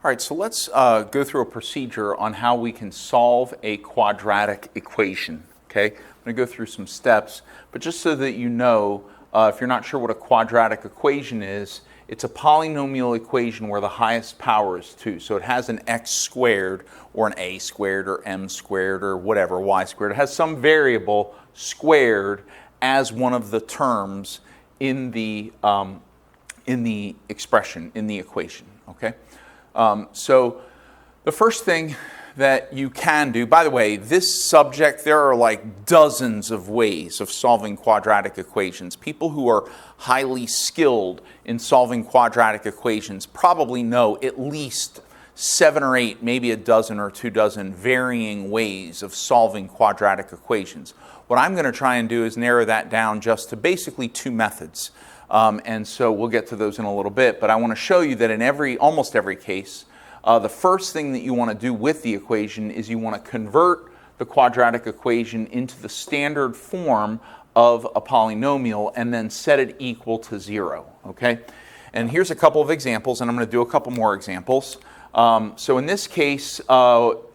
All right, so let's go through a procedure on how we can solve a quadratic equation, okay? I'm going to go through some steps, but just so that you know, if you're not sure what a quadratic equation is, it's a polynomial equation where the highest power is 2. So it has an x squared or an a squared or m squared or whatever, y squared. It has some variable squared as one of the terms in the expression, in the equation, okay? So the first thing that you can do, by the way, this subject, there are like dozens of ways of solving quadratic equations. People who are highly skilled in solving quadratic equations probably know at least 7 or 8, maybe a dozen or 2 dozen varying ways of solving quadratic equations. What I'm going to try and do is narrow that down just to basically 2 methods. And so we'll get to those in a little bit, but I want to show you that in almost every case, the first thing that you want to do with the equation is you want to convert the quadratic equation into the standard form of a polynomial and then set it equal to 0, okay? And here's a couple of examples, and I'm going to do a couple more examples. So in this case,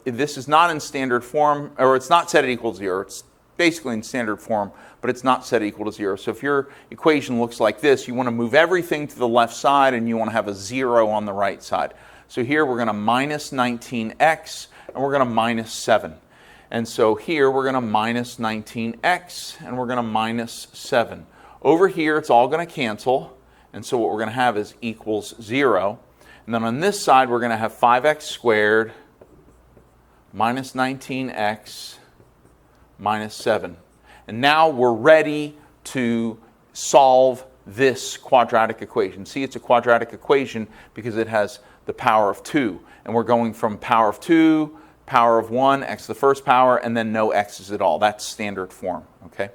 this is not in standard form, or it's not set at equal to 0. It's basically in standard form, but it's not set equal to 0. So if your equation looks like this, you want to move everything to the left side and you want to have a 0 on the right side. So here we're going to minus 19x and we're going to minus 7. And so here we're going to minus 19x and we're going to minus 7. Over here it's all going to cancel, and so what we're going to have is equals 0. And then on this side we're going to have 5x squared minus 19x minus 7. And now we're ready to solve this quadratic equation. See, it's a quadratic equation because it has the power of 2. And we're going from power of 2, power of 1, x to the first power, and then no x's at all. That's standard form, okay?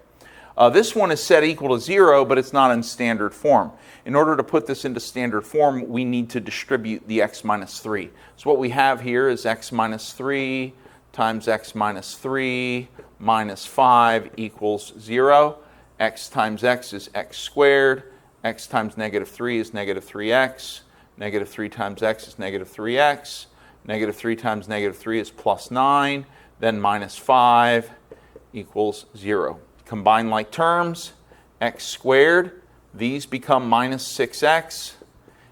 This one is set equal to 0, but it's not in standard form. In order to put this into standard form, we need to distribute the x minus 3. So what we have here is x minus 3 times x minus 3 minus 5 equals 0. X times x is x squared. X times negative 3 is negative 3x. Negative 3 times x is negative 3x. Negative 3 times negative 3 is plus 9. Then minus 5 equals 0. Combine like terms, x squared. These become minus 6x.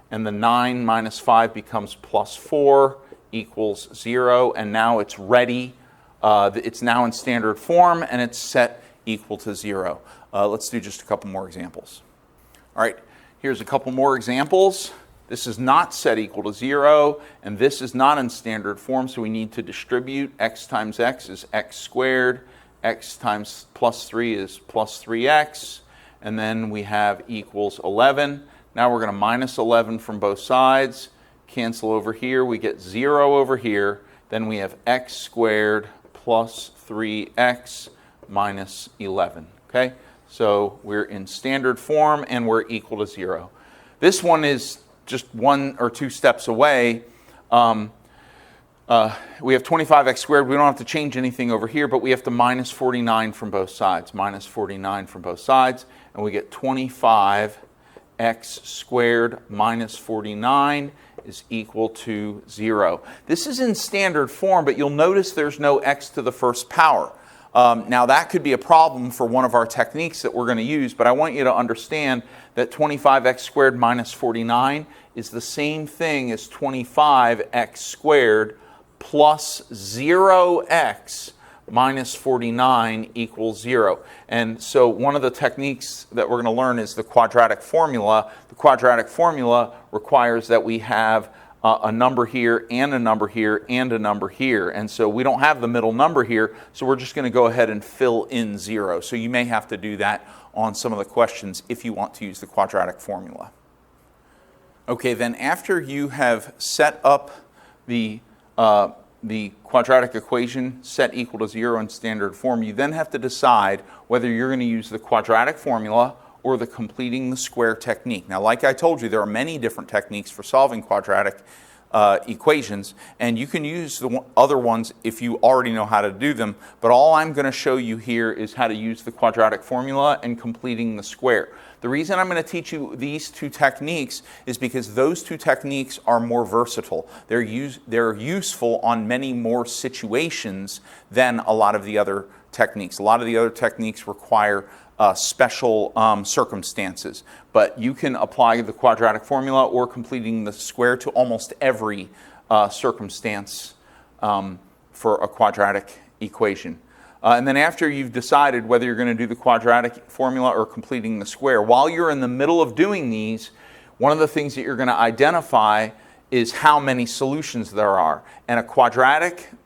And the 9 minus 5 becomes plus 4 equals 0. And now it's ready. It's now in standard form and it's set equal to 0. Let's do just a couple more examples. All right, here's a couple more examples. This is not set equal to 0, and this is not in standard form, so we need to distribute. X times x is x squared. X times plus 3 is plus 3x. And then we have equals 11. Now we're going to minus 11 from both sides. Cancel over here. We get 0 over here. Then we have x squared plus 3x minus 11. Okay? So we're in standard form and we're equal to 0. This one is just 1 or 2 steps away. We have 25x squared. We don't have to change anything over here, but we have to minus 49 from both sides. Minus 49 from both sides. And we get 25x squared minus 49 is equal to 0. This is in standard form, but you'll notice there's no x to the first power. Now that could be a problem for one of our techniques that we're going to use, but I want you to understand that 25x squared minus 49 is the same thing as 25x squared plus 0x minus 49 equals 0. And so one of the techniques that we're going to learn is the quadratic formula. The quadratic formula requires that we have a number here and a number here and a number here. And so we don't have the middle number here, so we're just going to go ahead and fill in 0. So you may have to do that on some of the questions if you want to use the quadratic formula. Okay, then after you have set up the quadratic equation set equal to 0 in standard form, you then have to decide whether you're going to use the quadratic formula or the completing the square technique. Now, like I told you, there are many different techniques for solving quadratic equations, and you can use the other ones if you already know how to do them, but all I'm going to show you here is how to use the quadratic formula and completing the square. The reason I'm going to teach you these two techniques is because those two techniques are more versatile. They're useful on many more situations than a lot of the other techniques. A lot of the other techniques require special circumstances, but you can apply the quadratic formula or completing the square to almost every circumstance for a quadratic equation. And then after you've decided whether you're going to do the quadratic formula or completing the square, while you're in the middle of doing these, one of the things that you're going to identify is how many solutions there are. And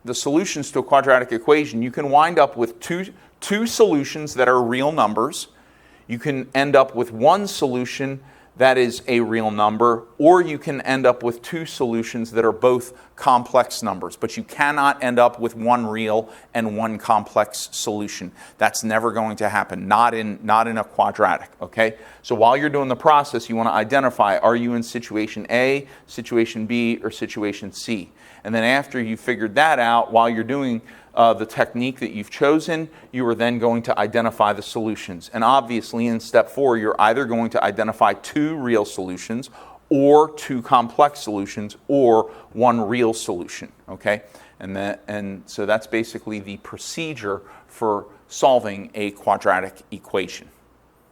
the solutions to a quadratic equation, you can wind up with two solutions that are real numbers. You can end up with one solution that is a real number, or you can end up with two solutions that are both complex numbers, but you cannot end up with one real and one complex solution. That's never going to happen, not in a quadratic, okay? So while you're doing the process, you want to identify, are you in situation A, situation B, or situation C? And then after you've figured that out, while you're doing the technique that you've chosen, you are then going to identify the solutions. And obviously in step 4, you're either going to identify two real solutions or two complex solutions or one real solution, okay? And so that's basically the procedure for solving a quadratic equation.